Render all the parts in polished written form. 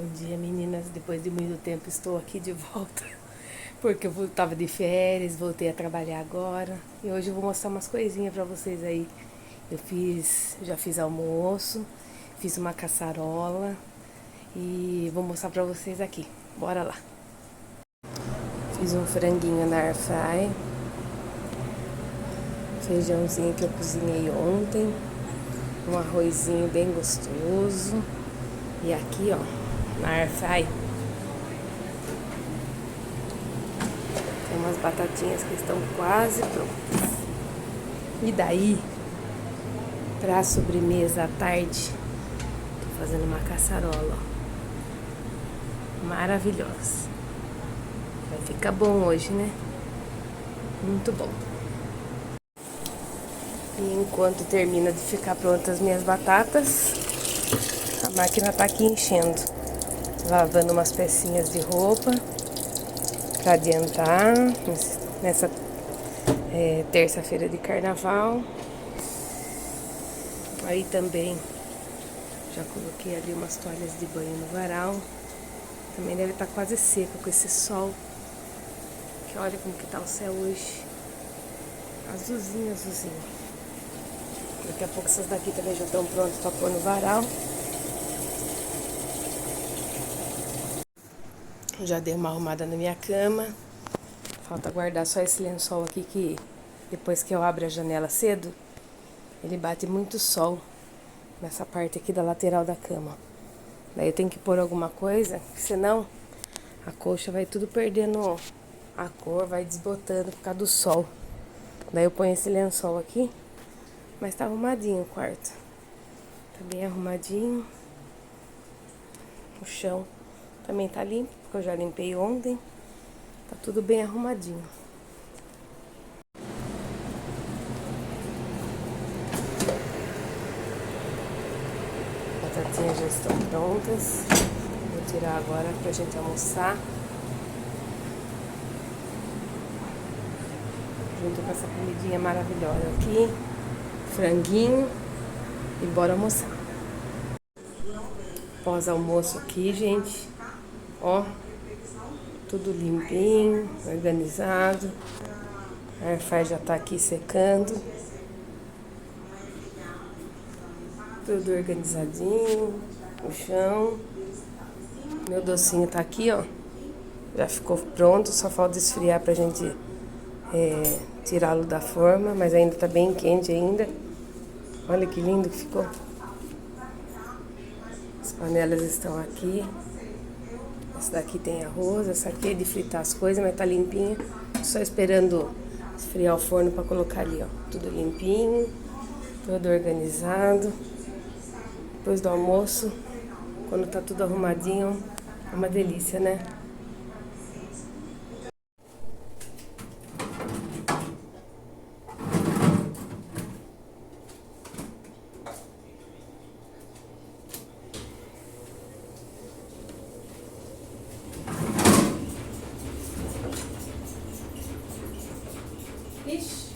Bom dia, meninas. Depois de muito tempo estou aqui de volta. Porque eu tava de férias, voltei a trabalhar agora. E hoje eu vou mostrar umas coisinhas pra vocês aí. Já fiz almoço, fiz uma caçarola e vou mostrar pra vocês aqui. Bora lá. Fiz um franguinho na air fry, feijãozinho que eu cozinhei ontem, um arrozinho bem gostoso. E aqui, ó, na air fry tem umas batatinhas que estão quase prontas. E daí, pra sobremesa à tarde, tô fazendo uma caçarola, ó, maravilhosa. Vai ficar bom hoje, né? Muito bom. E enquanto termina de ficar prontas as minhas batatas, a máquina tá aqui enchendo, lavando umas pecinhas de roupa pra adiantar nessa terça-feira de carnaval. Aí também já coloquei ali umas toalhas de banho no varal. Também deve estar quase seco com esse sol. Que olha como que tá o céu hoje. Azulzinho, azulzinho. Daqui a pouco essas daqui também já estão prontas para pôr no varal. Já dei uma arrumada na minha cama. Falta guardar só esse lençol aqui que depois que eu abro a janela cedo, ele bate muito sol nessa parte aqui da lateral da cama. Daí eu tenho que pôr alguma coisa, senão a colcha vai tudo perdendo a cor, vai desbotando por causa do sol. Daí eu ponho esse lençol aqui, mas tá arrumadinho o quarto. Tá bem arrumadinho. O chão também tá limpo, porque eu já limpei ontem. Tá tudo bem arrumadinho. As batatinhas já estão prontas. Vou tirar agora pra gente almoçar. Junto com essa comidinha maravilhosa aqui. Franguinho. E bora almoçar. Pós-almoço aqui, gente. Ó. Tudo limpinho, organizado. A airfryer já tá aqui secando. Tudo organizadinho. O chão. Meu docinho tá aqui, ó. Já ficou pronto, só falta esfriar pra gente tirá-lo da forma, mas ainda tá bem quente ainda. Olha que lindo que ficou. As panelas estão aqui. Essa daqui tem arroz, essa aqui é de fritar as coisas, mas tá limpinha. Só esperando esfriar o forno pra colocar ali, ó. Tudo limpinho, tudo organizado. Depois do almoço, quando tá tudo arrumadinho, é uma delícia, né? Ixi.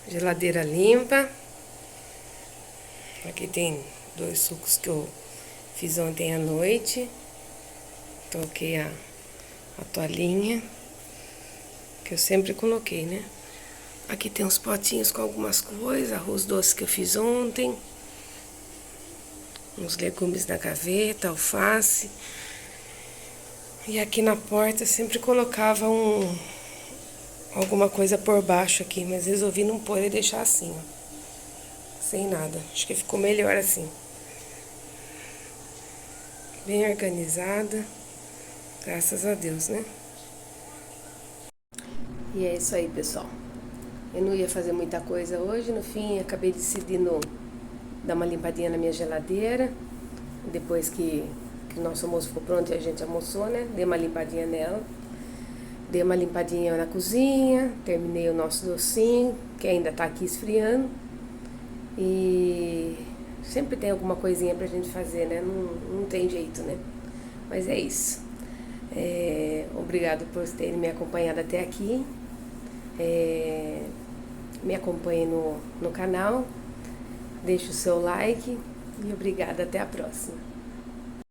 Geladeira limpa. Aqui tem 2 sucos que eu fiz ontem à noite. Coloquei a toalhinha, que eu sempre coloquei, né? Aqui tem uns potinhos com algumas coisas, arroz doce que eu fiz ontem. Uns legumes na gaveta, alface. E aqui na porta eu sempre colocava alguma coisa por baixo aqui, mas resolvi não pôr e deixar assim, ó. Sem nada. Acho que ficou melhor assim. Bem organizada. Graças a Deus, né? E é isso aí, pessoal. Eu não ia fazer muita coisa hoje. No fim, acabei decidindo dar uma limpadinha na minha geladeira. Depois que o nosso almoço ficou pronto e a gente almoçou, né? Dei uma limpadinha nela. Dei uma limpadinha na cozinha. Terminei o nosso docinho, que ainda tá aqui esfriando. E sempre tem alguma coisinha pra gente fazer, né? Não tem jeito, né? Mas é isso. Obrigado por terem me acompanhado até aqui. Me acompanhe no canal. Deixe o seu like. E obrigada. Até a próxima.